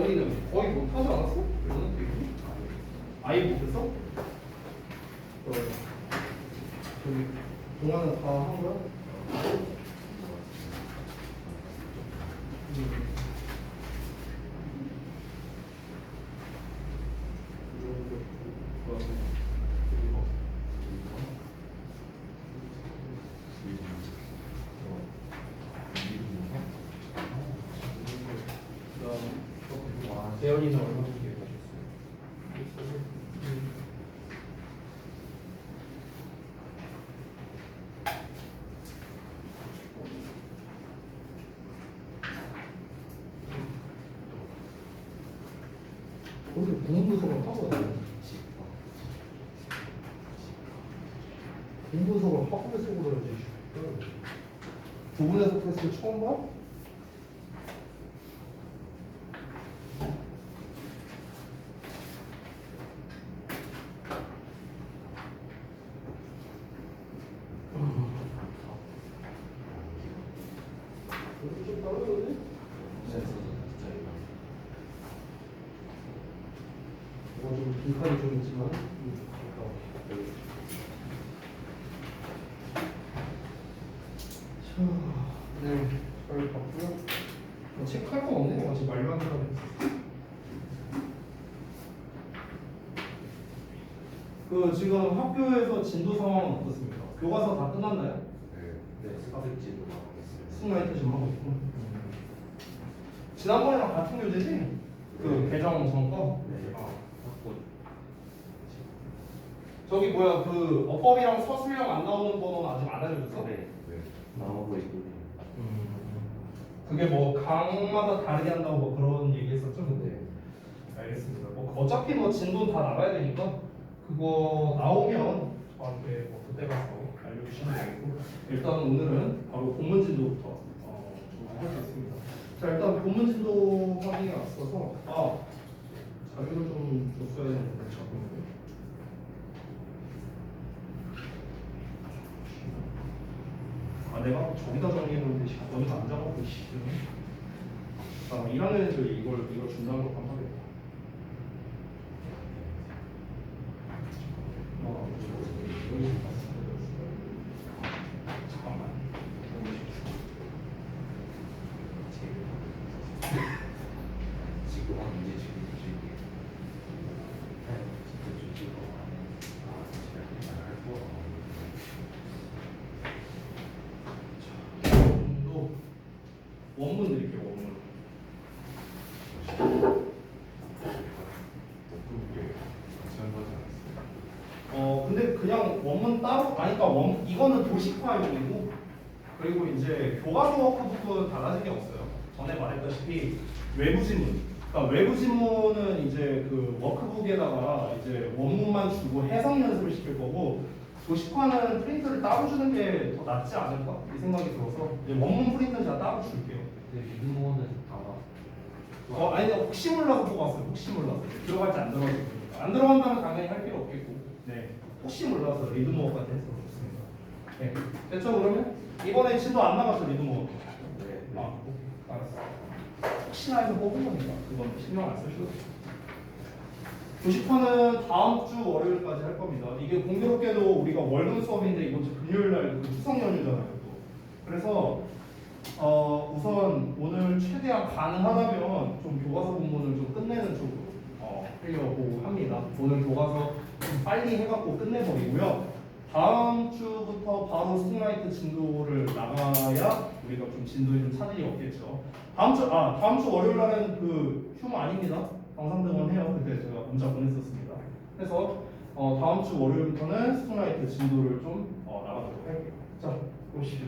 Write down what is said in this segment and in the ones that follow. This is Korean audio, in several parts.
너희는 거의 못하지 않았어? 너는 되게 아예 못했어? 저기 동화는 다 한 거야? 재현이는 얼마 정도 얘기하셨어요? 근데 공부서가 하고 와야 돼. 공부서가 학원에서 그래야지. 부분에서 테스트 처음 봐? 여기 좀 떨어졌네? 좀 빈칸이 좀 있지만 네, 잘 봤고요. 체크할 건 없네. 아직 말만 하면 그 지금 학교에서 진도 상황은 어떻습니까? 교과서 다 끝났나요? 네, 사백지도 나오겠어요. 승마이트 지금 하고 있고. 지난번이랑 같은 교재지? 그 개정 전거? 네. 아, 저기 뭐야 그 어법이랑 서술형 안 나오는 거는 아직 안 알려줬어? 네, 나오고 있군요. 그게 뭐 강마다 다르게 한다고 뭐 그런 얘기했었죠? 네. 알겠습니다. 뭐 어차피 뭐 진도는 다 나가야 되니까 그거 나오면 저한테 뭐 그때 가서 알려주시면 되겠고 일단 오늘은 바로 본문 진도부터 좀 해보겠습니다. 자 일단 본문 진도 확인에 앞서서 자료를 좀 줬어야 되는데 잠깐만요. 내가 저기다 정리했는데 너희가 안 잡아보고 싶으면 1학년 애들 이걸 준다는 걸 감사하겠다. 잠깐만. 지금 이제 지금 주실게요. 진짜 주시고 제가 할 거. 또 원문 드릴게요. 원문. 근데 그냥 원문 따로 아니까 이거는 도식화용이고 그리고 이제 교과서 워크북은 달라진 게 없어요. 전에 말했다시피 외부 지문. 그러니까 외부 지문은 이제 그 워크북에다가 이제 원문만 주고 해석 연습을 시킬 거고 도식화는 프린트를 따로 주는 게 더 낫지 않을까 이 생각이 들어서 이제 원문 프린트는 제가 따로 줄게요. 네, 리모는 다. 아니 혹시 몰라서 보고 왔어요. 혹시 몰라서 들어갈지 안 들어갈지 모르니까 안 들어간다면 당연히 할 필요 없겠고 네 혹시 몰라서 리드모어까지 해서 좋습니다. 네 됐죠 그러면 이번에 진도 안 나갔죠 리드모어. 네. 알았어. 혹시나 해서 뽑은 거니까 그건 신경 안 쓰셔도 돼요. 도식화는 다음 주 월요일까지 할 겁니다. 이게 공교롭게도 우리가 월급 수업인데 이번 주 금요일 날 추석 연휴잖아요. 또. 그래서 우선 오늘 최대한 가능하다면 좀 교과서 본문을 좀 끝내는 쪽으로 하려고 합니다. 오늘 교과서 좀 빨리 해갖고 끝내버리고요. 다음 주부터 바로 스팅라이트 진도를 나가야 우리가 좀 진도에 좀 차질이 없겠죠. 다음 주 월요일 날은 그 휴무 아닙니다. 방상등원 해요. 그때 제가 문자 보냈었습니다. 그래서 다음 주 월요일부터는 스팅라이트 진도를 좀 나가도록 할게요. 자, 보시죠.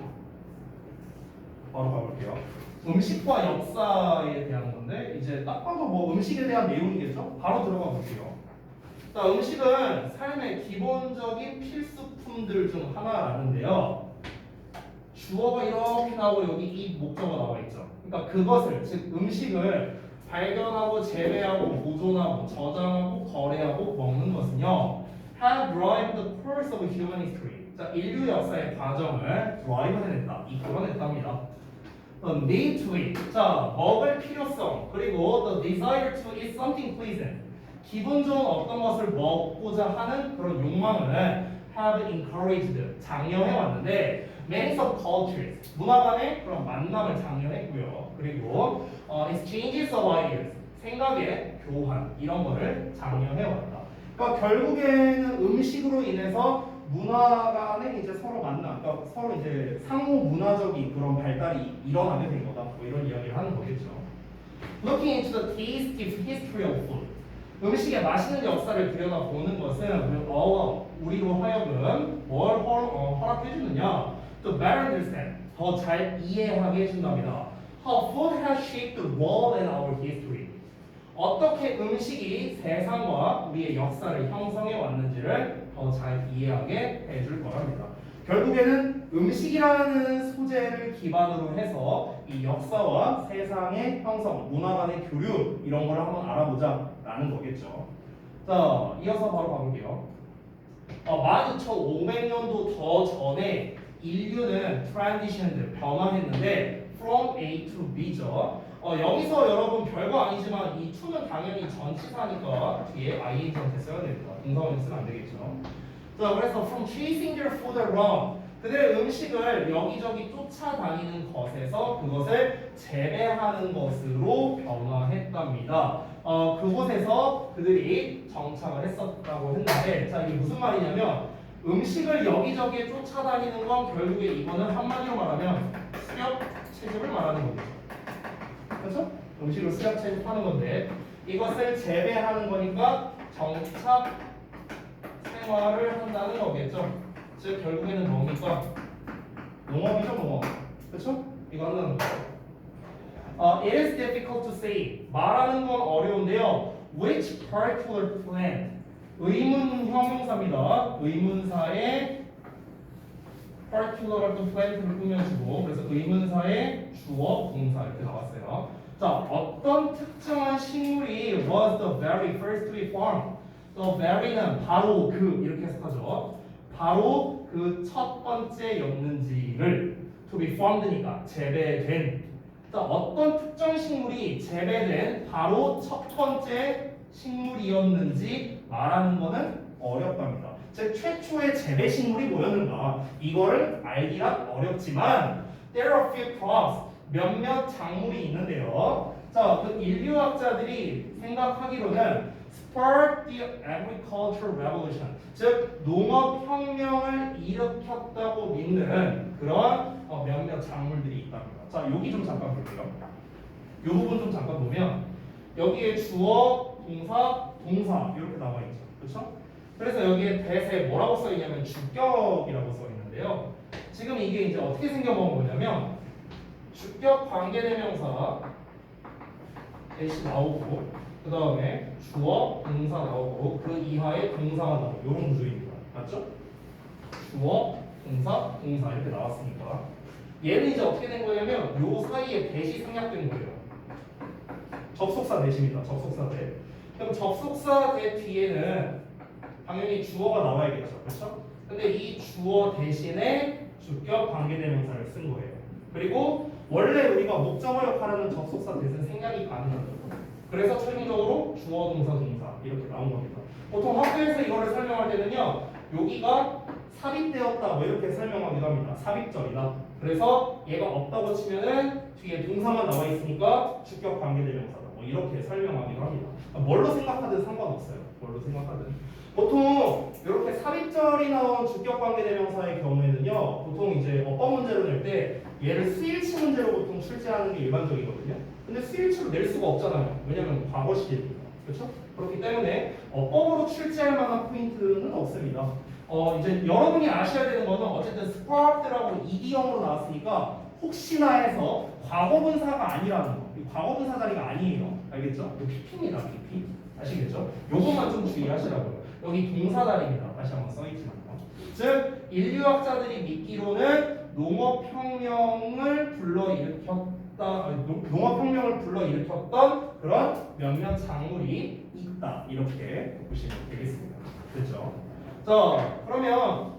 바로 가볼게요. 음식과 역사에 대한 건데 이제 딱 봐도 뭐 음식에 대한 내용이겠죠? 바로 들어가 볼게요. 자, 음식은 삶의 기본적인 필수품들 중 하나라는데요. 주어가 이렇게 나오고 여기 이 목적어가 나와 있죠. 그러니까 그것을 즉 음식을 발견하고 재배하고 보존하고 저장하고 거래하고 먹는 것은요. have driven the course of human history. 자, 인류 역사의 과정을 drive 해냈다, 이끌어냈답니다. the need to eat. 자, 먹을 필요성 그리고 the desire to eat something pleasant. 기분 좋은 어떤 것을 먹고자 하는 그런 욕망을 have encouraged 장려해 왔는데 many subcultures 문화 간의 그런 만남을 장려했고요. 그리고 exchanges of ideas 생각의 교환 이런 거를 장려해 왔다. 그러니까 결국에는 음식으로 인해서 문화 간에 이제 서로 만나, 그러니까 서로 이제 상호 문화적인 그런 발달이 일어나게 된 거다. 뭐 이런 이야기를 하는 거겠죠. Looking into the tasty history of food. 음식의 맛있는 역사를 들여다보는 것은 우리로 하여금 뭘 허락해 주느냐? To better understand, 더 잘 이해하게 해준답니다. How food has shaped the world and our history. 어떻게 음식이 세상과 우리의 역사를 형성해 왔는지를 더 잘 이해하게 해줄 거랍니다. 결국에는 음식이라는 소재를 기반으로 해서 이 역사와 세상의 형성, 문화 간의 교류 이런 걸 한번 알아보자라는 거겠죠. 자, 이어서 바로 가볼게요. 12,500년도 더 전에 인류는 transitioned 변화했는데 from A to B죠. 여기서 여러분 별거 아니지만 이 to는 당연히 전치사니까 뒤에 ing한테 써야 됩니다. 동사원에 쓰면 안 되겠죠. 자, 그래서 from chasing their food around 그들의 음식을 여기저기 쫓아다니는 것에서 그것을 재배하는 것으로 변화했답니다. 그곳에서 그들이 정착을 했었다고 했는데, 자, 이게 무슨 말이냐면 음식을 여기저기 쫓아다니는 건 결국에 이거는 한마디로 말하면 수렵 채집을 말하는 거죠. 그렇죠? 음식을 수렵 채집하는 건데 이것을 재배하는 거니까 정착 생활을 한다는 거겠죠. 즉 결국에는 뭡니까? 농업이죠, 농업. 그렇죠? 이거 한다는 거죠. It is difficult to say. 말하는 건 어려운데요. Which particular plant? 의문 형용사입니다. 의문사의 particular plant를 꾸며주고 그래서 의문사의 주어, 동사 이렇게 나왔어요. 자, 어떤 특정한 식물이 was the very first to be formed? The very는 바로 그 이렇게 해석하죠. 바로 그 첫 번째였는지를 to be formed니까 재배된. 자, 어떤 특정 식물이 재배된 바로 첫 번째 식물이었는지 말하는 거는 어렵답니다. 즉 최초의 재배 식물이 뭐였는가 이거를 알기란 어렵지만 there are few crops 몇몇 작물이 있는데요. 자, 그 인류학자들이 생각하기로는 sparked the agricultural revolution, 즉 농업혁명을 일으켰다고 믿는 그런 몇몇 작물들이 있답니다. 자, 여기 좀 잠깐 볼게요. 이 부분 좀 잠깐 보면 여기에 주어, 동사, 동사 이렇게 나와 있죠. 그렇죠? 그래서 여기에 대세 뭐라고 써 있냐면 주격이라고 써 있는데요. 지금 이게 이제 어떻게 생겨본 거냐면 주격 관계대명사 대시 나오고 그 다음에 주어, 동사 나오고 그 이하에 동사가 나오고 이런 구조입니다. 맞죠? 주어, 동사, 동사 이렇게 나왔으니까 얘는 이제 어떻게 된 거냐면 요 사이에 대시 생략된 거예요. 접속사 대시입니다. 접속사 대. 그럼 접속사 대 뒤에는 당연히 주어가 나와야겠죠. 그렇죠? 근데 이 주어 대신에 주격 관계대명사를 쓴 거예요. 그리고 원래 우리가 목적어 역할하는 접속사 대신 생략이 가능하죠. 그래서 최종적으로 주어, 동사, 동사 이렇게 나온 겁니다. 보통 학교에서 이거를 설명할 때는요. 여기가 삽입되었다 뭐 이렇게 설명하기도 합니다. 삽입절이다. 그래서 얘가 없다고 치면은 뒤에 동사만 나와 있으니까 주격 관계대명사다. 뭐 이렇게 설명하기도 합니다. 뭘로 생각하든 상관없어요. 뭘로 생각하든. 보통 이렇게 삽입절이 나온 주격 관계대명사의 경우에는요. 보통 이제 어법 문제로 낼 때 얘를 수일치 문제로 보통 출제하는 게 일반적이거든요. 근데 수일치로 낼 수가 없잖아요. 왜냐면 과거 시제입니다. 그렇죠? 그렇기 때문에 어법으로 출제할 만한 포인트는 없습니다. 이제 여러분이 아셔야 되는 거는 어쨌든 sparked라고 ed형으로 나왔으니까 혹시나 해서 과거분사가 아니라는 거. 과거분사 자리가 아니에요. 알겠죠? 이거 PP입니다. PP. 아시겠죠? 요것만 좀 주의하시라고요. 여기 동사 자리입니다. 다시 한번 써있지만요. 즉 인류학자들이 믿기로는 농업혁명을 불러일으켰던 그런 몇몇 작물이 있다. 이렇게 보시면 되겠습니다. 그렇죠? 자, 그러면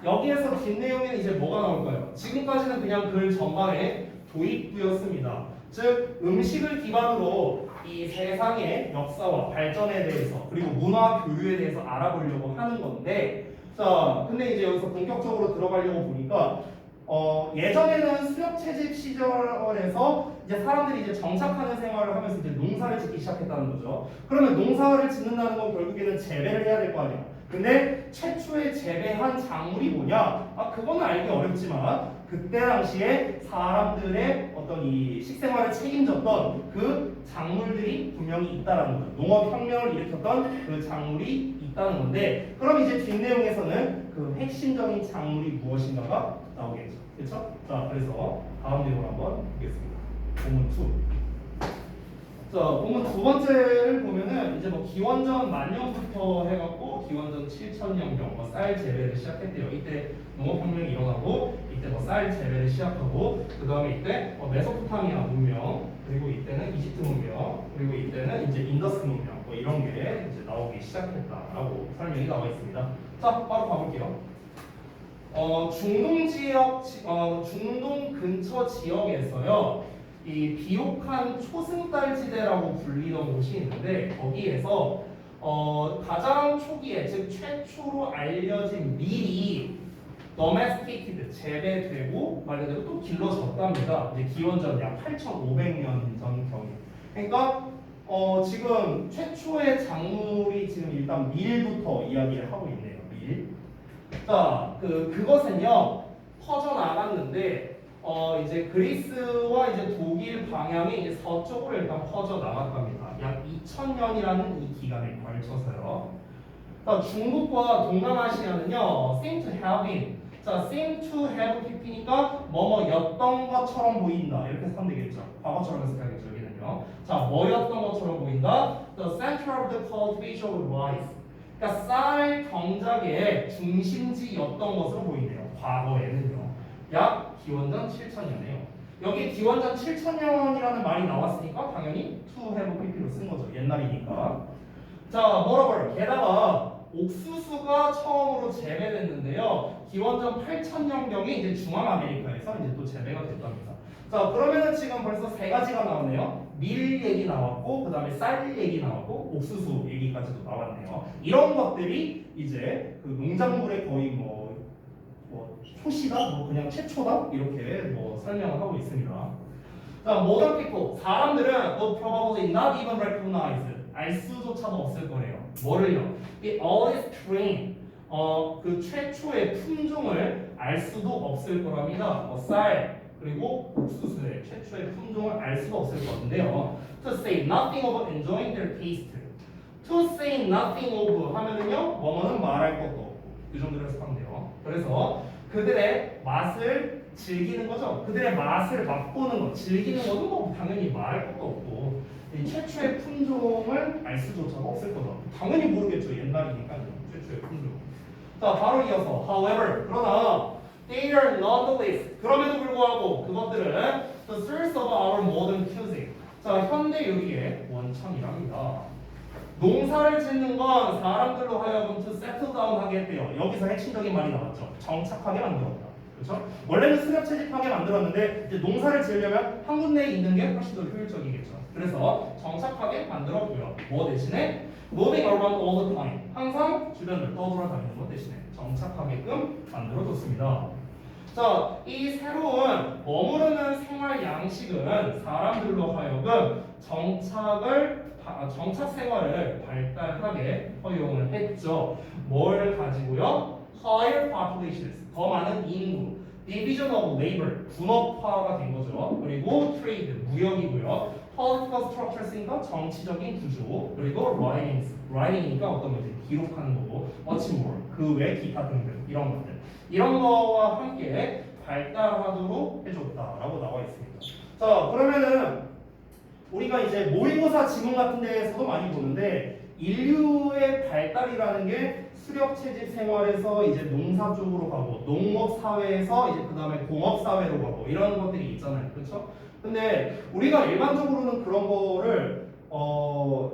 여기에서 뒷내용에는 이제 뭐가 나올까요? 지금까지는 그냥 글 전반에 도입부였습니다. 즉 음식을 기반으로 이 세상의 역사와 발전에 대해서 그리고 문화 교류에 대해서 알아보려고 하는 건데 자 근데 이제 여기서 본격적으로 들어가려고 보니까 예전에는 수렵 채집 시절에서 이제 사람들이 이제 정착하는 생활을 하면서 이제 농사를 짓기 시작했다는 거죠. 그러면 농사를 짓는다는 건 결국에는 재배를 해야 될 거 아니야. 근데 최초에 재배한 작물이 뭐냐? 아 그거는 알기 어렵지만 그때 당시에 사람들의 어떤 이 식생활을 책임졌던 그 작물들이 분명히 있다라는 거죠. 농업혁명을 일으켰던 그 작물이 있다는 건데 그럼 이제 뒷내용에서는 그 핵심적인 작물이 무엇인가가 나오겠죠. 그렇죠? 자 그래서 다음 내용을 한번 보겠습니다. 본문 2. 자, 본문 두 번째를 보면은 이제 뭐 기원전 만년부터 해갖고 기원전 7000년경 뭐 쌀 재배를 시작했대요. 이때 농업혁명이 일어나고 이때 뭐 쌀 재배를 시작하고 그 다음에 이때 메소포타미아 문명 그리고 이때는 이집트 문명 그리고 이때는 이제 인더스 문명 뭐 이런 게 이제 나오기 시작했다라고 설명이 나와 있습니다. 자, 바로 가볼게요. 중동 지역, 중동 근처 지역에서요. 이 비옥한 초승달지대라고 불리던 곳이 있는데 거기에서 가장 초기에 즉 최초로 알려진 밀이 domesticated 재배되고 말 그대로 또 길러졌답니다. 이제 기원전 약 8,500년 전 경에. 그러니까 지금 최초의 작물이 지금 일단 밀부터 이야기를 하고 있네요. 밀. 자, 그것은요 퍼져 나갔는데. 이제 그리스와 이제 독일 방향이 이제 서쪽으로 일단 퍼져 나갔답니다. 약 2000년이라는 이 기간에 걸쳐서요. 자, 중국과 동남아시아는요, seem to have been. 자, seem to have pp니까 뭐뭐였던 것처럼 보인다. 이렇게 하면 되겠죠. 과거처럼 해석하겠죠, 여기는요. 자, 뭐였던 것처럼 보인다. The center of the cultivation of rice. 그러니까 쌀 경작의 중심지였던 것으로 보이네요. 과거에는요. 약 기원전 7000년이에요. 여기 기원전 7000년이라는 말이 나왔으니까 당연히 to have pp로 쓴 거죠. 옛날이니까. 자, 뭐라고요? 게다가 옥수수가 처음으로 재배됐는데요. 기원전 8000년경에 이제 중앙아메리카에서 이제 또 재배가 됐답니다. 자, 그러면은 지금 벌써 세 가지가 나왔네요. 밀 얘기 나왔고, 그 다음에 쌀 얘기 나왔고, 옥수수 얘기까지도 나왔네요. 이런 것들이 이제 그 농작물의 거의 뭐 초시다, 뭐 그냥 최초다 이렇게 뭐 설명을 하고 있습니다. 자, modern people 사람들은 probably not even recognize 알 수조차도 없을 거래요. 뭐를요? The earliest strain 그 최초의 품종을 알 수도 없을 거랍니다. 쌀 그리고 옥수수의 최초의 품종을 알 수도 없을 건데요. To say nothing of enjoying their taste. To say nothing of 하면은요 뭐뭐는 말할 것도 없고 이 정도로 해석하면 돼요. 그래서 그들의 맛을 즐기는 거죠. 그들의 맛을 맛보는 것, 즐기는 것은 뭐 당연히 말할 것도 없고 이 최초의 품종을 알 수조차가 없을 거죠. 당연히 모르겠죠. 옛날이니까요. 최초의 품종. 자, 바로 이어서 however 그러나 they are nonetheless 그럼에도 불구하고 그것들은 the source of our modern cuisine. 자, 현대 요리의 원천이랍니다. 농사를 짓는 건 사람들로 하여금 to settle down 하게 했대요. 여기서 핵심적인 말이 나왔죠. 정착하게 만들었다. 그렇죠? 원래는 수렵 채집하게 만들었는데 이제 농사를 지으려면 한 군데에 있는 게 훨씬 더 효율적이겠죠. 그래서 정착하게 만들었고요. 뭐 대신에 moving around all the time. 항상 주변을 떠돌아다니는 것 대신에 정착하게끔 만들어줬습니다. 자, 이 새로운 머무르는 생활 양식은 사람들로 하여금 정착 생활을 발달하게 허용을 했죠. 뭘 가지고요? Higher populations, 더 많은 인구, division of labor, 분업화가 된 거죠. 그리고 trade, 무역이고요. Political structures니까 정치적인 구조, 그리고 writing이니까 어떤 거지? 기록하는 거고, much more, 그 외 기타 등등 이런 것들. 이런 거와 함께 발달하도록 해줬다라고 나와 있습니다. 자, 그러면은 우리가 이제 모의고사 지문 같은 데에서도 많이 보는데 인류의 발달이라는 게 수렵 채집 생활에서 이제 농사 쪽으로 가고 농업 사회에서 이제 그 다음에 공업 사회로 가고 이런 것들이 있잖아요, 그렇죠? 근데 우리가 일반적으로는 그런 거를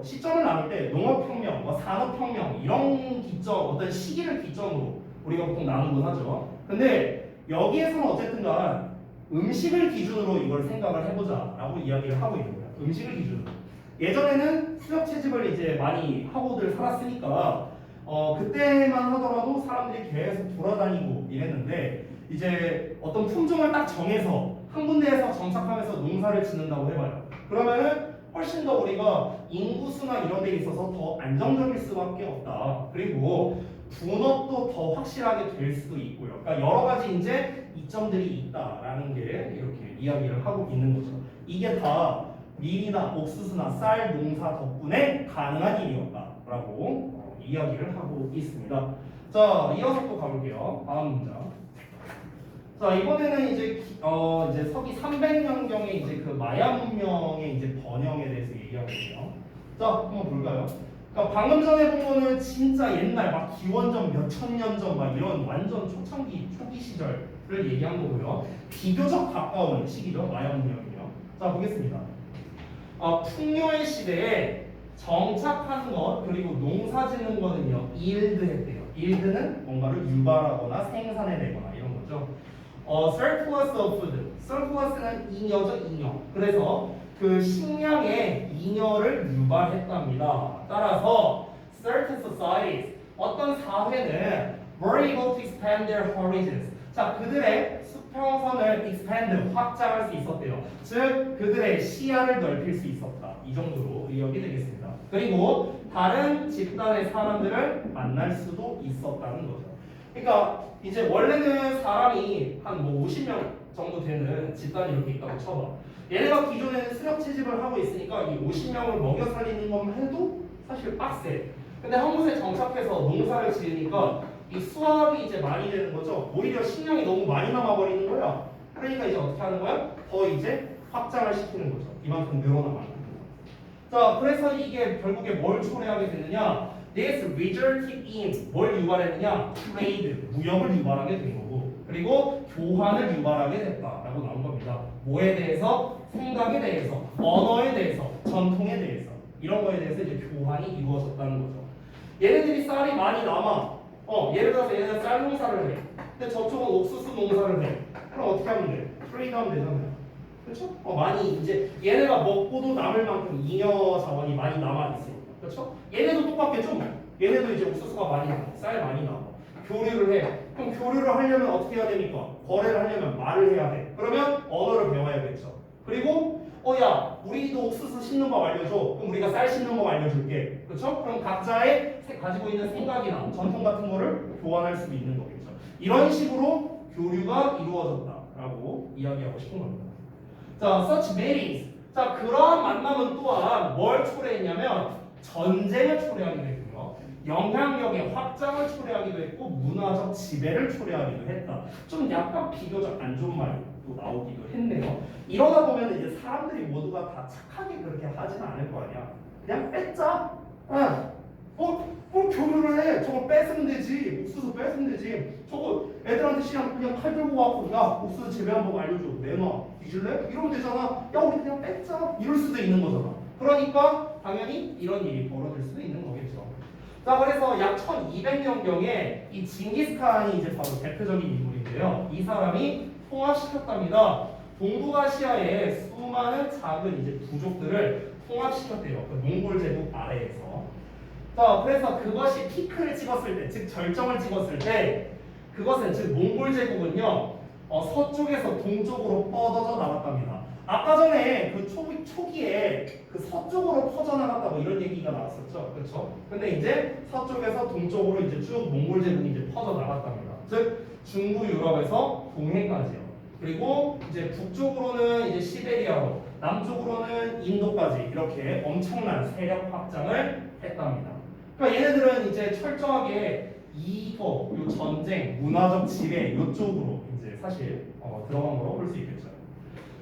시점을 나눌 때 농업혁명, 뭐 산업혁명 이런 기점, 어떤 시기를 기점으로 우리가 보통 나누곤 하죠. 근데 여기에서는 어쨌든간 음식을 기준으로 이걸 생각을 해보자라고 이야기를 하고 있는 거야. 음식을 기준으로. 예전에는 수렵 채집을 이제 많이 하고들 살았으니까 그때만 하더라도 사람들이 계속 돌아다니고 이랬는데 이제 어떤 품종을 딱 정해서 한 군데에서 정착하면서 농사를 짓는다고 해봐요. 그러면은 훨씬 더 우리가 인구수나 이런 데 있어서 더 안정적일 수밖에 없다. 그리고 분업도 더 확실하게 될 수도 있고요. 그러니까 여러 가지 이제 이점들이 있다라는 게 이렇게 이야기를 하고 있는 거죠. 이게 다 밀이나 옥수수나 쌀 농사 덕분에 가능한 일이었다라고 이야기를 하고 있습니다. 자, 이어서 또 가볼게요. 다음 문장. 자, 이번에는 이제 이제 서기 300년경에 이제 그 마야 문명의 이제 번영에 대해서 얘기하거든요. 자, 한번 볼까요? 그러니까 방금 전에 본 거는 진짜 옛날 막 기원전 몇천 년 전 막 이런 완전 초창기 초기 시절을 얘기한 거고요. 비교적 가까운 시기죠, 마야 문명이요. 자, 보겠습니다. 풍요의 시대에 정착하는 것 그리고 농사 짓는 거는요, 일드 했대요. 일드는 뭔가를 유발하거나 생산해내거나 이런 거죠. surplus of food. surplus는 잉여죠, 잉여. 그래서 그 식량의 잉여를 유발했답니다. 따라서 certain societies, 어떤 사회는 were able to expand their horizons. 자, 그들의 수평선을 expand, 확장할 수 있었대요. 즉, 그들의 시야를 넓힐 수 있었다. 이 정도로 의역이 되겠습니다. 그리고 다른 집단의 사람들을 만날 수도 있었다는 거죠. 그러니까 이제 원래는 사람이 한 뭐 50명 정도 되는 집단이 이렇게 있다고 쳐봐. 얘네가 기존에는 수렵 채집을 하고 있으니까 이 50명을 먹여 살리는 것만 해도 사실 빡세. 근데 한 곳에 정착해서 농사를 지으니까 이 수확이 이제 많이 되는 거죠. 오히려 식량이 너무 많이 남아버리는 거야. 그러니까 이제 어떻게 하는 거야? 더 이제 확장을 시키는 거죠. 이만큼 늘어나면. 자, 그래서 이게 결국에 뭘 초래하게 되느냐? This resulted in 뭘 유발했느냐? Trade, 무역을 유발하게 된 거고, 그리고 교환을 유발하게 됐다라고 나온 겁니다. 뭐에 대해서? 생각에 대해서, 언어에 대해서, 전통에 대해서 이런 거에 대해서 이제 교환이 이루어졌다는 거죠. 얘네들이 쌀이 많이 남아. 예를 들어서 얘네는 쌀 농사를 해. 근데 저쪽은 옥수수 농사를 해. 그럼 어떻게 하면 돼? 트레이드하면 되잖아요. 그렇죠? 많이 이제 얘네가 먹고도 남을 만큼 잉여 자원이 많이 남아 있으니까. 그렇죠? 얘네도 똑같겠죠? 얘네도 이제 옥수수가 많이 남아, 쌀 많이 남아. 교류를 해. 그럼 교류를 하려면 어떻게 해야 됩니까? 거래를 하려면 말을 해야 돼. 그러면 언어를 배워야겠죠. 그리고 야, 우리도 옥수수 심는 법 알려줘. 그럼 우리가 쌀 심는 법 알려줄게. 그렇죠? 그럼 각자의 가지고 있는 생각이나 전통 같은 거를 교환할 수 있는 거겠죠. 이런 식으로 교류가 이루어졌다라고 이야기하고 싶은 겁니다. 자, such meetings. 자, 그러한 만남은 또한 뭘 초래했냐면 전쟁을 초래하기도 했고요. 영향력의 확장을 초래하기도 했고 문화적 지배를 초래하기도 했다. 좀 약간 비교적 안 좋은 말이 또 나오기도 했네요. 이러다 보면 이제 사람들이 모두가 다 착하게 그렇게 하지는 않을 거 아니야. 그냥 뺏자. 뭘 교류를 해. 저거 뺏으면 되지. 옥수수 뺏으면 되지. 저거 애들한테 그냥 칼 들고 와서 야 옥수수 재배한 법 알려줘. 내놔. 뒤질래? 이러면 되잖아. 야 우리 그냥 뺏자. 이럴 수도 있는 거잖아. 그러니까 당연히 이런 일이 벌어질 수도 있는 거겠죠. 자, 그래서 약 1200년경에 이 징기스칸이 이제 바로 대표적인 인물인데요. 이 사람이 통합시켰답니다. 동북아시아의 수많은 작은 이제 부족들을 통합시켰대요. 그 몽골 제국 아래에서. 자, 그래서 그것이 피크를 찍었을 때, 즉 절정을 찍었을 때, 그것은 즉 몽골 제국은요, 서쪽에서 동쪽으로 뻗어져 나갔답니다. 아까 전에 그 초기에 그 서쪽으로 퍼져나갔다고 이런 얘기가 나왔었죠, 그렇죠? 근데 이제 서쪽에서 동쪽으로 이제 쭉 몽골 제국이 이제 퍼져 나갔답니다. 즉 중부 유럽에서 동해까지요. 그리고 이제 북쪽으로는 이제 시베리아로, 남쪽으로는 인도까지 이렇게 엄청난 세력 확장을 했답니다. 그러니까 얘네들은 이제 철저하게 요 전쟁, 문화적 지배 이쪽으로 이제 사실 들어간 거로 볼 수 있겠죠.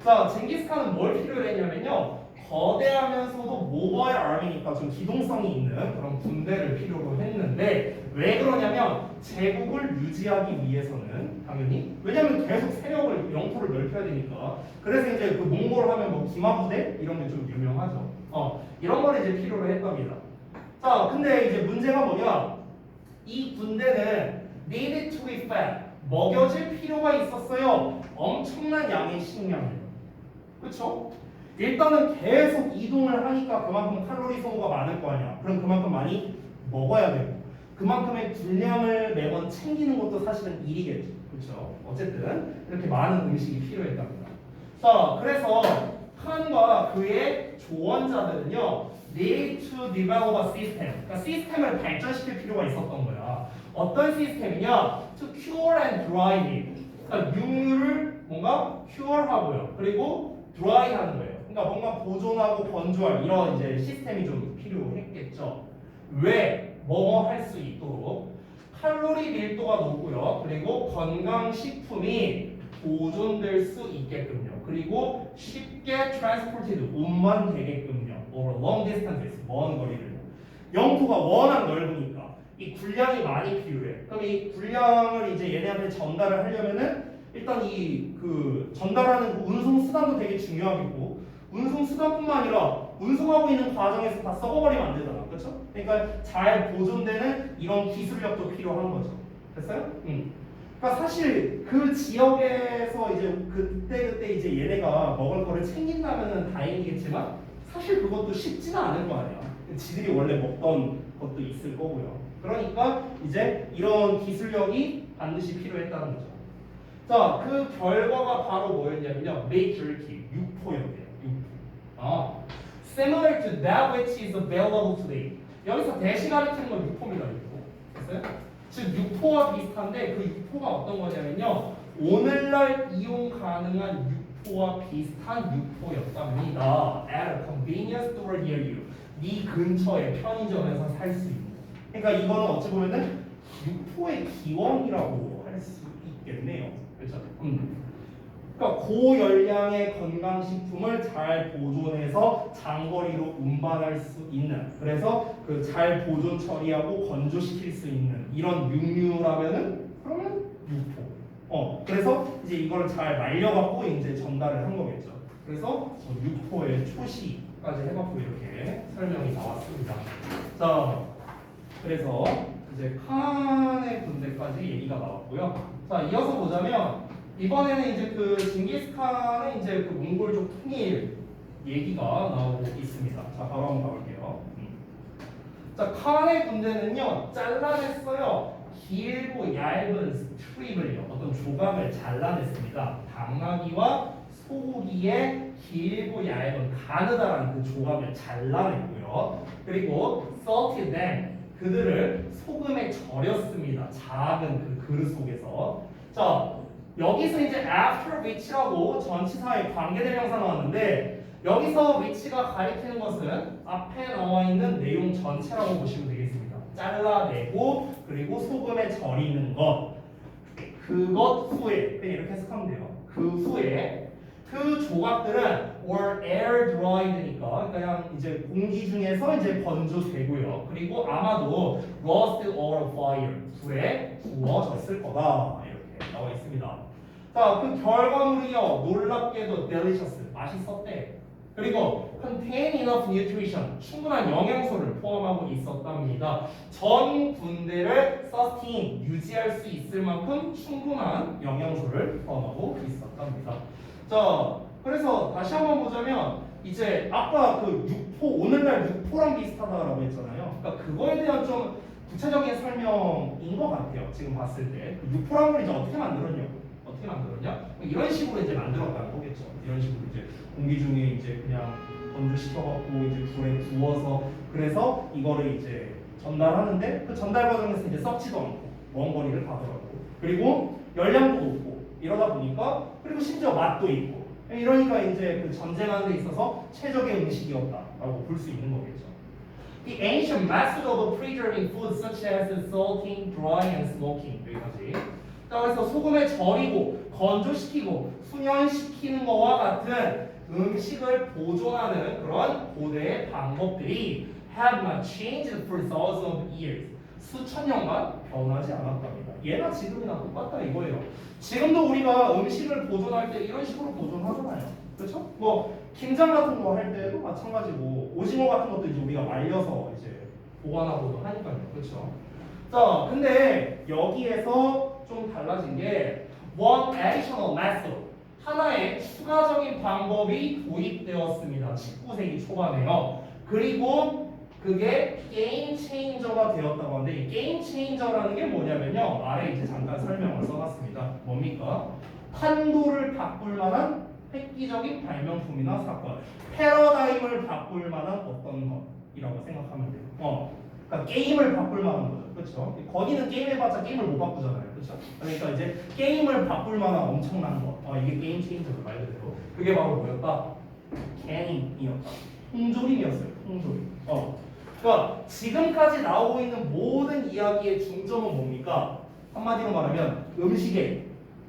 자, 징기스칸은 뭘 필요로 했냐면요, 거대하면서도 모바일 아미니까 좀 기동성이 있는 그런 군대를 필요로 했는데 왜 그러냐면 제국을 유지하기 위해서는 당연히 왜냐면 계속 세력을 영토를 넓혀야 되니까 그래서 이제 그 몽골 하면 뭐 기마부대 이런 게 좀 유명하죠. 이런 걸 이제 필요로 했답니다. 자, 근데 이제 문제가 뭐냐? 이 군대는 needed to be fed. 먹여질 필요가 있었어요. 엄청난 양의 식량을. 그렇죠? 일단은 계속 이동을 하니까 그만큼 칼로리 소모가 많을 거 아니야. 그럼 그만큼 많이 먹어야 되고 그만큼의 분량을 매번 챙기는 것도 사실은 일이겠죠. 그렇죠? 어쨌든 이렇게 많은 음식이 필요했답니다. 자, 그래서 칸과 그의 조언자들은요, need to develop a system. 그러니까 시스템을 발전시킬 필요가 있었던 거야. 어떤 시스템이냐? To cure and dry it. 그러니까 육류를 뭔가 cure하고요. 그리고 dry하는 거예요. 그러니까 뭔가 보존하고 건조할 이런 이제 시스템이 좀 필요했겠죠. 왜? 뭐 할 수 있도록 칼로리 밀도가 높고요. 그리고 건강식품이 보존될 수 있게끔요. 그리고 쉽게 transported 운반되게끔요. over long distances 먼 거리를. 영토가 워낙 넓으니까 이 분량이 많이 필요해. 그럼 이 분량을 이제 얘네한테 전달을 하려면은 일단 이 그 전달하는 운송 수단도 되게 중요하겠고 운송 수단뿐만 아니라 운송하고 있는 과정에서 다 썩어버리면 안 되잖아, 그렇죠? 그러니까 잘 보존되는 이런 기술력도 필요한 거죠. 됐어요? 그러니까 사실 그 지역에서 이제 그때 이제 얘네가 먹을 거를 챙긴다면은 다행이겠지만 사실 그것도 쉽지는 않을 거 아니야. 지들이 원래 먹던 것도 있을 거고요. 그러니까 이제 이런 기술력이 반드시 필요했다는 거죠. 자, 그 결과가 바로 뭐였냐면요, meat jerky, 육포였대요. 육포. Similar to that which is available today. 여기서 대시 가리키는 건 육포입니다. 육포. 됐어요? 즉 육포와 비슷한데 그 육포가 어떤 거냐면요, 오늘날 이용 가능한 육포와 비슷한 육포였답니다. At a convenience store near you. 네 근처의 편의점에서 살 수 있는. 그러니까 이거는 어찌 보면은 육포의 기원이라고 할 수 있겠네요. 그렇죠? 그러니까 고열량의 건강식품을 잘 보존해서 장거리로 운반할 수 있는, 그래서 그 잘 보존 처리하고 건조시킬 수 있는 이런 육류라면은 그러면 육포. 그래서 이제 이거를 잘 말려갖고 이제 전달을 한 거겠죠. 그래서 육포의 초시까지 해갖고 이렇게 설명이 나왔습니다. 자, 그래서 이제 칸의 군대까지 얘기가 나왔고요. 자, 이어서 보자면 이번에는 이제 그 징기스칸의 이제 그 몽골족 통일 얘기가 나오고 있습니다. 자, 바로 한번 가볼게요. 자, 칸의 군대는요, 잘라냈어요. 길고 얇은 스트립을요, 어떤 조각을 잘라냈습니다. 당나귀와 소고기의 길고 얇은 가느다란 그 조각을 잘라냈고요. 그리고 salted them, 그들을 소금에 절였습니다. 작은 그 그릇 속에서. 자, 여기서 이제 after which라고 전치사의 관계대명사 나왔는데 여기서 which가 가리키는 것은 앞에 나와 있는 내용 전체라고 보시면 되겠습니다. 잘라내고 그리고 소금에 절이는 것. 그것 후에 그냥 이렇게 해석하면 돼요. 그 후에 그 조각들은 were air dried니까 그냥 이제 공기 중에서 이제 건조되고요. 그리고 아마도 roast or fire, 불에 구워졌을 거다. 이렇게 나와 있습니다. 자, 그 결과물이요, 놀랍게도 delicious, 맛있었대. 그리고 contain enough nutrition, 충분한 영양소를 포함하고 있었답니다. 전 군대를 sustain, 유지할 수 있을 만큼 충분한 영양소를 포함하고 있었답니다. 자, 그래서 다시 한번 보자면 이제 아까 그 육포, 오늘날 육포랑 비슷하다라고 했잖아요. 그러니까 그거에 대한 좀 구체적인 설명인 것 같아요. 지금 봤을 때 그 육포란 걸 이제 어떻게 만들었냐? 이런 식으로 이제 만들었다는 거겠죠. 이런 식으로 이제 공기 중에 이제 그냥 건조시켜갖고 이제 불에 구워서 그래서 이거를 이제 전달하는데 그 전달 과정에서 이제 썩지도 않고 먼 거리를 가더라고. 그리고 열량도 높고 이러다 보니까 그리고 심지어 맛도 있고 이러니까 이제 그 전쟁하는 데 있어서 최적의 음식이었다라고 볼 수 있는 거겠죠. The ancient method of preserving food such as salting, drying, and smoking. 여기까지. 자, 그래서 소금에 절이고 건조시키고 순연시키는 것과 같은 음식을 보존하는 그런 고대의 방법들이 have not changed for thousands of years. 수천 년간 변하지 않았답니다. 얘나 지금이나 똑같다 이거예요. 지금도 우리가 음식을 보존할 때 이런 식으로 보존하잖아요. 그렇죠? 뭐 김장 같은 거 할 때도 마찬가지고 오징어 같은 것도 이제 우리가 말려서 이제 보관하고도 하니까요. 그렇죠? 자, 근데 여기에서 좀 달라진 게 one additional method 하나의 추가적인 방법이 도입되었습니다. 19세기 초반에요. 그리고 그게 게임 체인저가 되었다고 하는데 이 게임 체인저라는 게 뭐냐면요. 아래 이제 잠깐 설명을 써놨습니다. 뭡니까? 판도를 바꿀 만한 획기적인 발명품이나 사건, 패러다임을 바꿀 만한 어떤 것이라고 생각하면 돼요. 그러니까 게임을 바꿀 만한 거죠. 그렇죠? 거기는 게임해봤자 게임을 못 바꾸잖아요. 그렇죠? 그러니까 이제 게임을 바꿀 만한 엄청난 것. 이게 게임 체인저죠. 말 그대로. 그게 바로 뭐였다? 캐닝이었다. 통조림이었어요. 통조림. 그러니까 지금까지 나오고 있는 모든 이야기의 중점은 뭡니까? 한마디로 말하면 음식의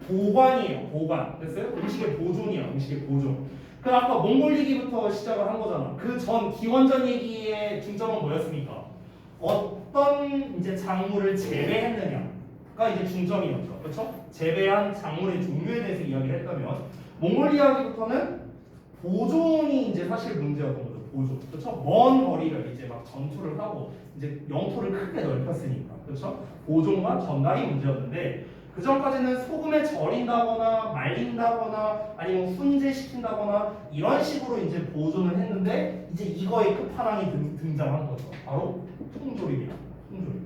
보관이에요. 보관. 됐어요? 음식의 보존이에요. 음식의 보존. 그 아까 몽골 얘기부터 시작을 한 거잖아. 그 전 기원전 얘기의 중점은 뭐였습니까? 어떤 이제 작물을 재배했느냐가 이제 중점이었죠. 그렇죠? 재배한 작물의 종류에 대해서 이야기를 했다면 몽골 이야기부터는 보존이 이제 사실 문제였던 거죠. 보존. 그렇죠? 먼 거리를 이제 막 전투를 하고 이제 영토를 크게 넓혔으니까. 그렇죠? 보존과 전달이 문제였는데 그 전까지는 소금에 절인다거나 말린다거나 아니면 훈제시킨다거나 이런 식으로 이제 보존을 했는데 이제 이거의 끝판왕이 등장한 거죠. 바로 통조림이다. 통조림.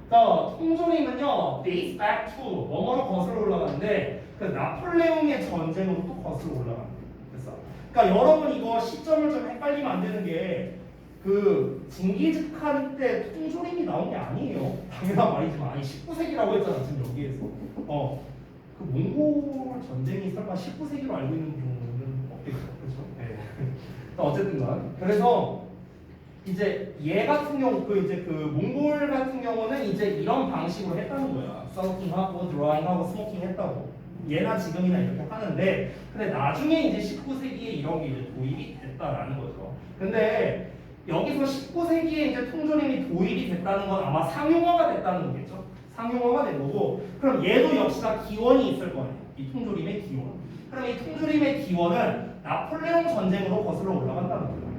자, 통조림은요, dates back to 뭐뭐로 거슬러 올라가는데 그 나폴레옹의 전쟁으로 또 거슬러 올라가는 거예요. 그래서 그러니까 여러분 이거 시점을 좀 헷갈리면 안 되는 게 그 징기즈칸 때 통조림이 나온 게 아니에요. 당연한 말이지만 아니 19세기라고 했잖아 지금 여기에서. 그 몽골 전쟁이 설마 19세기로 알고 있는 경우는 없겠죠, 그렇죠? 네. 어쨌든간 그래서 이제 얘 같은 경우 그 몽골 같은 경우는 이제 이런 방식으로 했다는 거야. 서킹하고 드라잉하고 스모킹 했다고. 예나 지금이나 이렇게 하는데 근데 나중에 이제 19세기에 이런 게 이제 도입이 됐다라는 거죠. 근데 여기서 19세기에 이제 통조림이 도입이 됐다는 건 아마 상용화가 됐다는 거겠죠. 상용화가 된 거고 그럼 얘도 역시나 기원이 있을 거예요. 이 통조림의 기원. 그럼 이 통조림의 기원은 나폴레옹 전쟁으로 거슬러 올라간다는 거예요.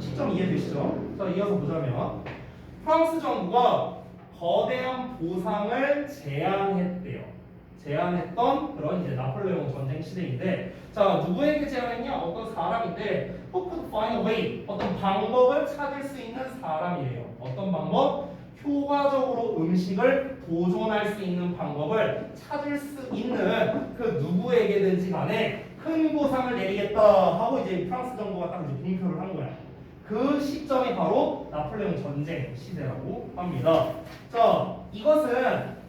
시점 이해되시죠? 자, 이어서 보자면 프랑스 정부가 거대한 보상을 제안했대요. 제안했던 그런 이제 나폴레옹 전쟁 시대인데, 자 누구에게 제안했냐? 어떤 사람인데, who could find a way? 어떤 방법을 찾을 수 있는 사람이에요. 어떤 방법? 효과적으로 음식을 보존할 수 있는 방법을 찾을 수 있는 그 누구에게든지 간에 큰 보상을 내리겠다 하고 이제 프랑스 정부가 딱 이제 공표를 한 거야. 그 시점이 바로 나폴레옹 전쟁 시대라고 합니다. 자, 이것은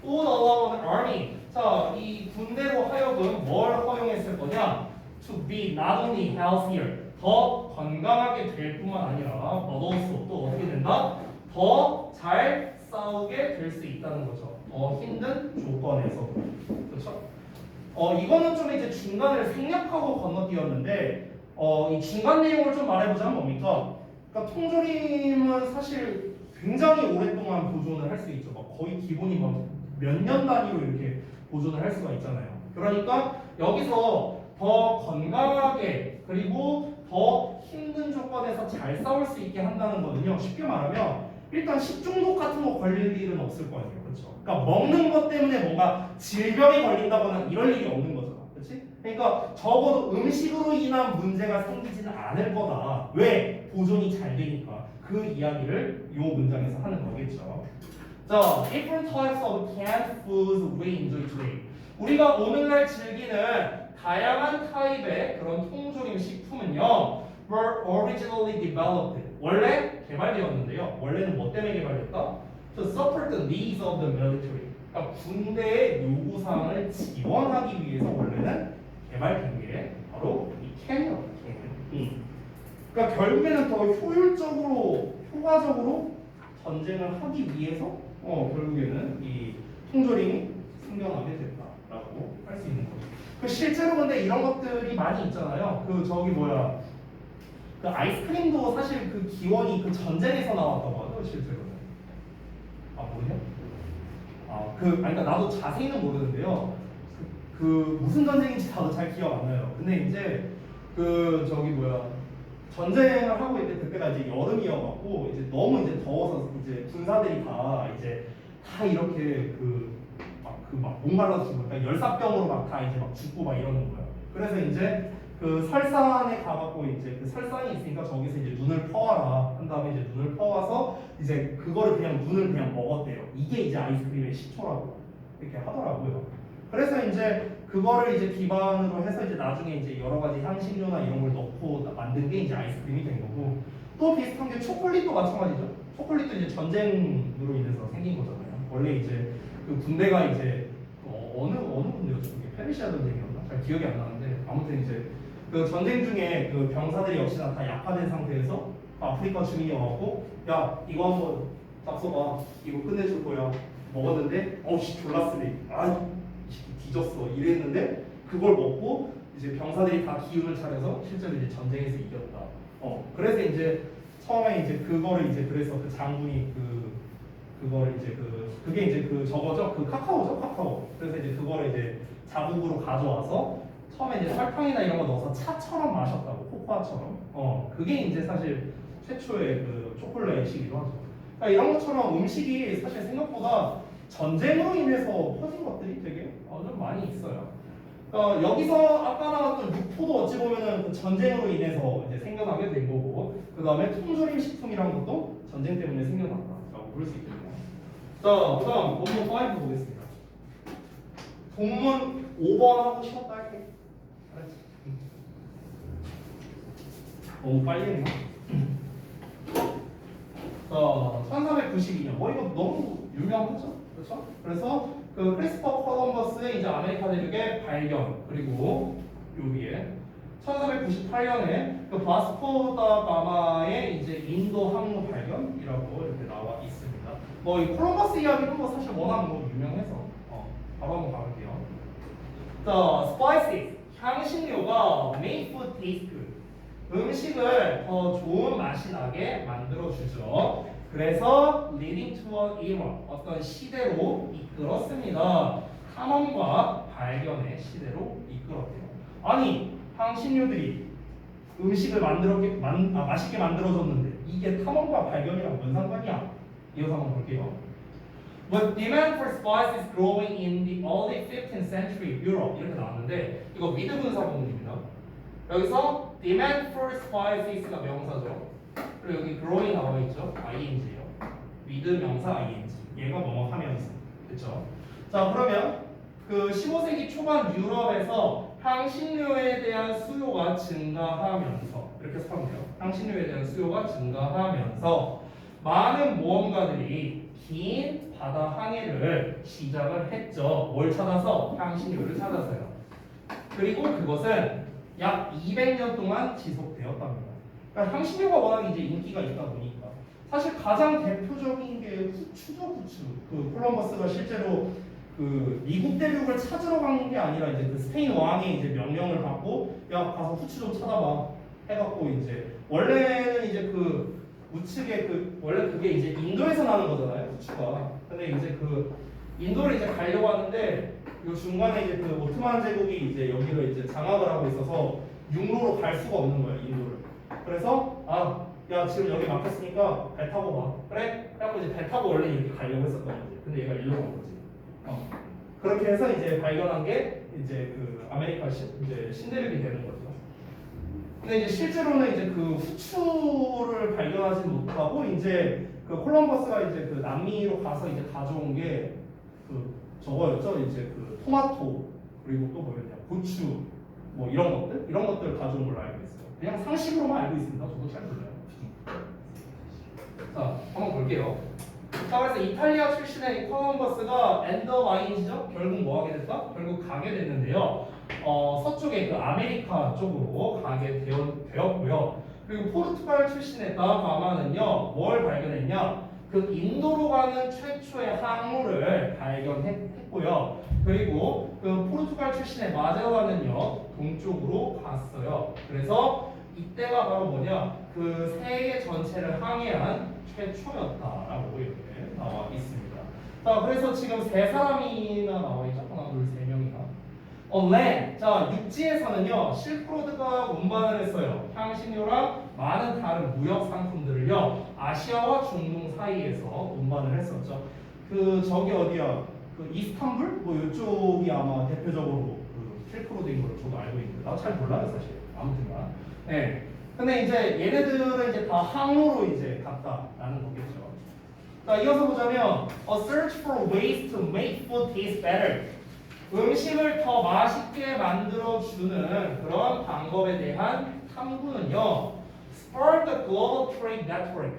all along the army. 자, 이 군대로 하여금 뭘 허용했을 거냐? To be not only healthier, 더 건강하게 될 뿐만 아니라 but also 또 어떻게 된다? 더 잘 싸우게 될 수 있다는 거죠. 더 힘든 조건에서. 그렇죠? 이거는 좀 이제 중간을 생략하고 건너뛰었는데 이 중간 내용을 좀 말해보자면 뭡니까? 그러니까 통조림은 사실 굉장히 오랫동안 보존을 할 수 있죠. 막 거의 기본이 막 몇 년 단위로 이렇게 보존을 할 수가 있잖아요. 그러니까 여기서 더 건강하게 그리고 더 힘든 조건에서 잘 싸울 수 있게 한다는 거는요. 쉽게 말하면 일단 식중독 같은 거 걸릴 일은 없을 거 아니에요. 그렇죠? 그러니까 먹는 것 때문에 뭔가 질병이 걸린다거나 이럴 일이 없는 거잖아. 그렇지? 그러니까 적어도 음식으로 인한 문제가 생기지는 않을 거다. 왜? 보존이 잘 되니까. 그 이야기를 이 문장에서 하는 거겠죠. 자, different types of canned foods we enjoy today. 우리가 오늘날 즐기는 다양한 타입의 그런 통조림 식품은요, were originally developed. 원래 개발되었는데요. 원래는 뭐 때문에 개발됐다? To support the needs of the military. 그러니까 군대의 요구사항을 지원하기 위해서 원래는 개발된 게 바로 이 캔이었다. 캔. 그러니까 결국에는 더 효율적으로, 효과적으로 전쟁을 하기 위해서 결국에는 이 통조림이 생겨나게 됐다라고 할 수 있는 거죠. 그 실제로 근데 이런 것들이 많이 있잖아요. 그 저기 뭐야, 그 아이스크림도 사실 그 기원이 그 전쟁에서 나왔다고 하죠, 실제로는. 아 모르냐? 아니 그러니까 나도 자세히는 모르는데요. 그 무슨 전쟁인지 나도 잘 기억 안 나요. 근데 이제 그 저기 뭐야, 전쟁을 하고 있을 때 그때가 이제 여름이어갖고 이제 너무 이제 더워서 이제 군사들이 다 이제 다 이렇게 그 그 막 목말라서 죽고 그러니까 열사병으로 막 다 이제 막 죽고 막 이러는 거야. 그래서 이제 그 설산에 가갖고 이제 그 설산이 있으니까 저기서 이제 눈을 퍼와라 한 다음에 이제 눈을 퍼와서 이제 그거를 그냥 눈을 그냥 먹었대요. 이게 이제 아이스크림의 식초라고 이렇게 하더라고요. 그래서 이제 그거를 이제 기반으로 해서 이제 나중에 이제 여러 가지 향신료나 이런 걸 넣고 만든 게 이제 아이스크림이 된 거고 또 비슷한 게 초콜릿도 마찬가지죠. 초콜릿도 이제 전쟁으로 인해서 생긴 거잖아요. 원래 이제 그 군대가 이제 어느 군대였죠? 그게 페르시아 전쟁이었나? 잘 기억이 안 나는데 아무튼 이제 그 전쟁 중에 그 병사들이 역시나 다 약화된 상태에서 아프리카 주민이 와갖고 야 이거 한번 딱 써봐 이거 끝내줄 거야 먹었는데 어우씨 졸라 쓰리 아 뒤졌어 이랬는데 그걸 먹고 이제 병사들이 다 기운을 차려서 실제로 이제 전쟁에서 이겼다. 그래서 이제 처음에 이제 그거를 이제 그래서 그 장군이 그거를 이제 그게 이제 그 저거죠 그 카카오죠 카카오. 그래서 이제 그거를 이제 자국으로 가져와서 처음에 이제 설탕이나 이런 거 넣어서 차처럼 마셨다고 코코아처럼. 그게 이제 사실 최초의 그 초콜릿이기도 하죠. 그러니까 이런 것처럼 음식이 사실 생각보다 전쟁으로 인해서 퍼진 것들이 되게 좀 많이 있어요. 여기서 아까 나왔던 육포도 어찌 보면은 그 전쟁으로 인해서 이제 생겨나게 된 거고, 그 다음에 통조림 식품이란 것도 전쟁 때문에 생겨났다라고 볼 수 있겠네요. 자, 그다음 본문 5 보겠습니다. 본문 5번 하고 쉬었다 할게. 알았지? 너무 빨리 했나? 자, 1492년. 이거 너무 유명하죠? 그렇죠? 그래서 그 크리스토퍼 콜럼버스의 이제 아메리카 대륙의 발견, 그리고 요 위에 1498년에 그 바스코 다 가마의 이제 인도 항로 발견이라고 이렇게 나와 있습니다. 이 콜럼버스 이야기는 뭐 사실 워낙 유명해서 바로 한번 가볼게요. 자, spices 향신료가 make food taste good. 음식을 더 좋은 맛이 나게 만들어주죠. 그래서 leading to an era, 어떤 시대로 이끌었습니다. 탐험과 발견의 시대로 이끌었대요. 아니, 향신료들이 음식을 맛있게 만들어줬는데 이게 탐험과 발견이랑 뭔 상관이야? 이어서 한번 볼게요. But demand for spice is growing in the early 15th century Europe. 이렇게 나왔는데 이거 미드 분사 부분입니다. 여기서 demand for spices가 명사죠. 그리고 여기 growing 나와 있죠. ing예요. with 명사 ing. 얘가 뭐뭐 하면서. 그렇죠? 자, 그러면 그 15세기 초반 유럽에서 향신료에 대한 수요가 증가하면서 이렇게 쓰면 돼요. 향신료에 대한 수요가 증가하면서 많은 모험가들이 긴 바다 항해를 시작을 했죠. 뭘 찾아서? 향신료를 찾아서요. 그리고 그것은 약 200년 동안 지속되었답니다. 그러니까 향신료가 워낙 이제 인기가 있다 보니까 사실 가장 대표적인 게 후추죠, 후추. 그 콜럼버스가 실제로 그 미국 대륙을 찾으러 간 게 아니라 이제 그 스페인 왕이 이제 명령을 받고 야 가서 후추 좀 찾아봐 해갖고 이제 원래는 이제 그 우측에 원래 그게 이제 인도에서 나는 거잖아요, 후추가. 근데 이제 그 인도를 이제 가려고 하는데 요 중간에 이제 그 오트만 제국이 이제 여기를 이제 장악을 하고 있어서 육로로 갈 수가 없는 거예요, 인도를. 그래서 야 지금 여기 막혔으니까 배 타고 가. 그래? 그래갖고 이제 배 타고 원래 이렇게 가려고 했었던 거지. 근데 얘가 일로 간 거지. 그렇게 해서 이제 발견한 게 이제 그 아메리카 이제 신대륙이 되는 거죠. 근데 이제 실제로는 이제 그 후추를 발견하지 못하고 이제 그 콜럼버스가 이제 그 남미로 가서 이제 가져온 게 그 저거였죠. 이제 그 토마토 그리고 또 뭐였냐 고추 뭐 이런 것들 가져온 걸로 알고 있어요. 그냥 상식으로만 알고 있습니다. 저도 잘 몰라요. 자, 한번 볼게요. 자, 그래서 이탈리아 출신의 콜럼버스가 엔더 와인이죠. 결국 뭐 하게 됐다? 결국 가게 됐는데요. 서쪽의 그 아메리카 쪽으로 가게 되었고요. 그리고 포르투갈 출신의 다가마는요, 뭘 발견했냐? 그 인도로 가는 최초의 항로를 발견했고요. 그리고 그 포르투갈 출신의 마젤란은요, 동쪽으로 갔어요. 그래서 이때가 바로 뭐냐? 그 세계 전체를 항해한 최초였다라고 이렇게 나와 있습니다. 자, 그래서 지금 세 사람이나 나와 있죠. 하나, 둘, 세 명이나. land. 자, 육지에서는요, 실크로드가 운반을 했어요. 향신료랑 많은 다른 무역 상품들을요, 아시아와 중동 사이에서 운반을 했었죠. 저기 어디야? 그 이스탄불 뭐 이쪽이 아마 대표적으로 그 실크로드인 걸로 저도 알고 있는데 나도 잘 몰라요 사실. 아무튼간. 네. 근데 이제 얘네들은 이제 다 항로로 이제 갔다라는 거겠죠. 자, 이어서 보자면 a search for ways to make food taste better. 음식을 더 맛있게 만들어주는 그런 방법에 대한 탐구는요. spark the global trade network.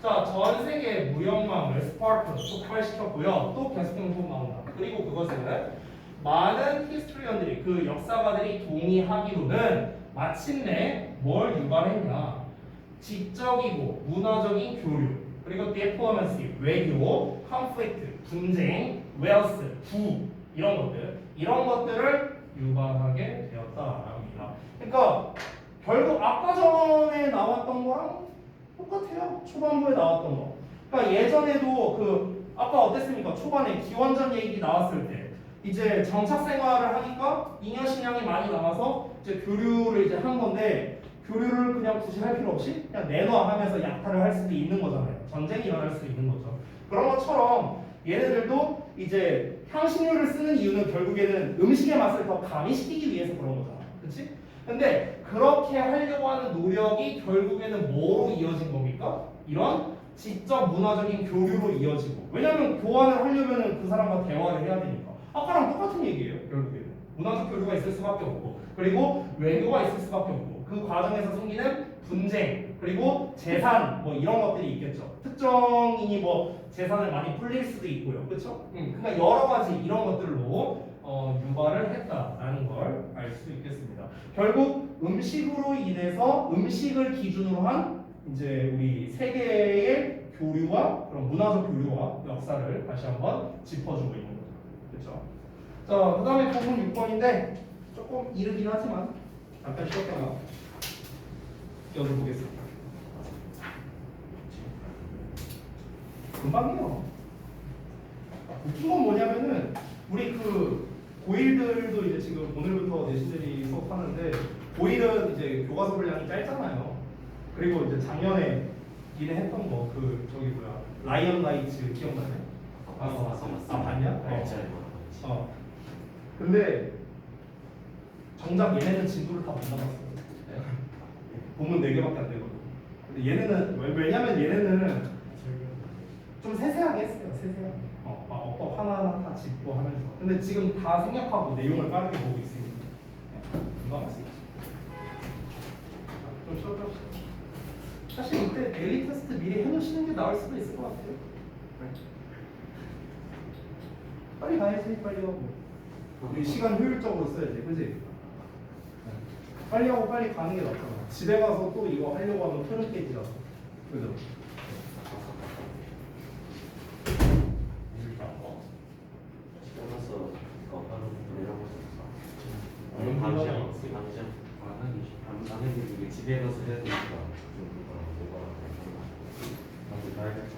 자, 전 세계 무역망을 spark, 촉발시켰고요. 또 계속해서 나온다. 그리고 그것은 많은 히스토리언들이 그 역사가들이 동의하기로는 마침내 뭘 유발했냐? 지적이고 문화적인 교류, 그리고 디플로마시, 외교, 컨플릭트, 분쟁, 웨alth, 부 이런 것들을 유발하게 되었다라고 합니다. 그러니까 결국 아까 전에 나왔던 거랑 똑같아요. 초반부에 나왔던 거. 그러니까 예전에도 그 아까 어땠습니까? 초반에 기원전 얘기 나왔을 때 이제 정착 생활을 하니까 잉여 신앙이 많이 나와서 이제 교류를 이제 한 건데 교류를 그냥 굳이 할 필요 없이 그냥 내놔하면서 약탈을 할 수도 있는 거잖아요. 전쟁이 일어날 수도 있는 거죠. 그런 것처럼 얘네들도 이제 향신료를 쓰는 이유는 결국에는 음식의 맛을 더 가미시키기 위해서 그런 거잖아. 그치? 근데 그렇게 하려고 하는 노력이 결국에는 뭐로 이어진 겁니까? 이런 지적 문화적인 교류로 이어지고. 왜냐면 교환을 하려면은 그 사람과 대화를 해야 되니까. 아까랑 똑같은 얘기예요. 결국에는 문화적 교류가 있을 수밖에 없고, 그리고 외교가 있을 수밖에 없고, 그 과정에서 생기는 분쟁, 그리고 재산 뭐 이런 것들이 있겠죠. 특정인이 뭐 재산을 많이 불릴 수도 있고요. 그렇죠? 그러니까 여러 가지 이런 것들로 유발을 했다라는 걸 알 수 있겠습니다. 결국 음식으로 인해서 음식을 기준으로 한 이제 우리 세계의 교류와 그런 문화적 교류와 역사를 다시 한번 짚어주고 있는 거죠. 그렇죠? 자, 그다음에 부분 6번인데 조금 이르긴 하지만 잠깐 쉬었다가 이어서 보겠습니다. 금방이요. 웃긴 건 뭐냐면은 우리 그 고1들도 이제 지금 오늘부터 내신들이 수업하는데 고1은 이제 교과서 분량이 짧잖아요. 그리고 이제 작년에 니네 했던 거 그 저기 뭐야 라이언 라이츠 기억나냐? 봤냐? 근데 정작 얘네는 진도를 다 못 나갔어요. 본문 4개밖에 안 되거든. 근데 얘네는 왜냐면 얘네는 좀 세세하게 했어요. 세세하게. 막 어법 하나하나 다 짚고 하면서. 근데 지금 다 생략하고 내용을 빠르게 보고 있으니까 금방 할 수 있지. 좀 쉬었다. 사실 이때 데일리 테스트 미리 해놓으시는 게 나을 수도 있을 것 같아요. 빨리 가야지. 빨리 하고. 우리 시간 효율적으로 써야지. 그지? 빨리 하고 빨리 가는 게 낫잖아. 집에 가서 또 이거 하려고 하면 흐름 깨지라서. 그죠? 집에 가서 해야 되니까 좀 그거랑 뭐가 나도 가야겠다.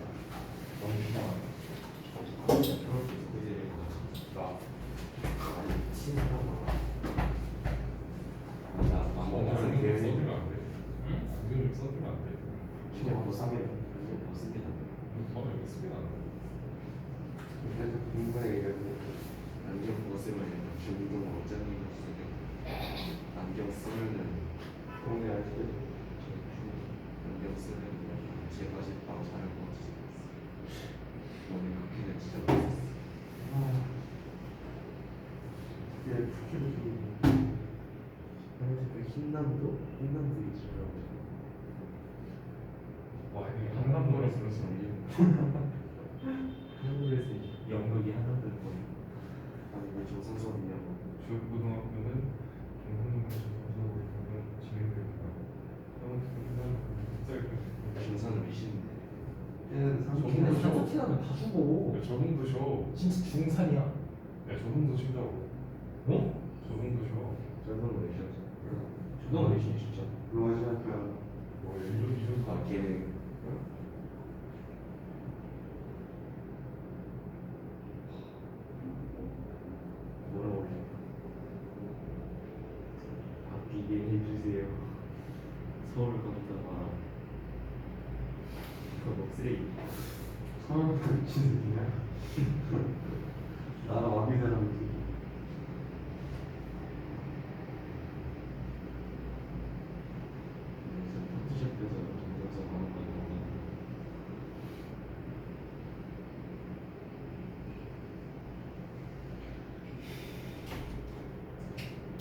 너무 힘들어. 안경 쓰면은 그런 게 알지. 안경 쓰면 제가 집방 잘할 것 같아서 오늘 그렇게는 진짜 못했어. 예, 부키도 좀 그 흰남도 있더라고. 와, 이게 한남도라 쓰면서 한국에서 연극이 한남도 거의. 아니 왜 정상선이냐고. 중고등학교는 경상도에서 진행됩니다. 정상은 미신인데. 얘는 저분도 쉬어. 산소티라면 다 죽어. 저분도 쉬어. 진짜 중산이야. 야, 저분도 쉰다고. 어? 저분도 쉬어. 저는 왜 쉬었어? 누가 내신 진짜? 로아지아까 뭐 일조 아 걔네 뭐라고 해? 바뀌게 해주세요. 서울 갔다가 그거 뭐 쓰레기. 서울 진짜 나라 마비사람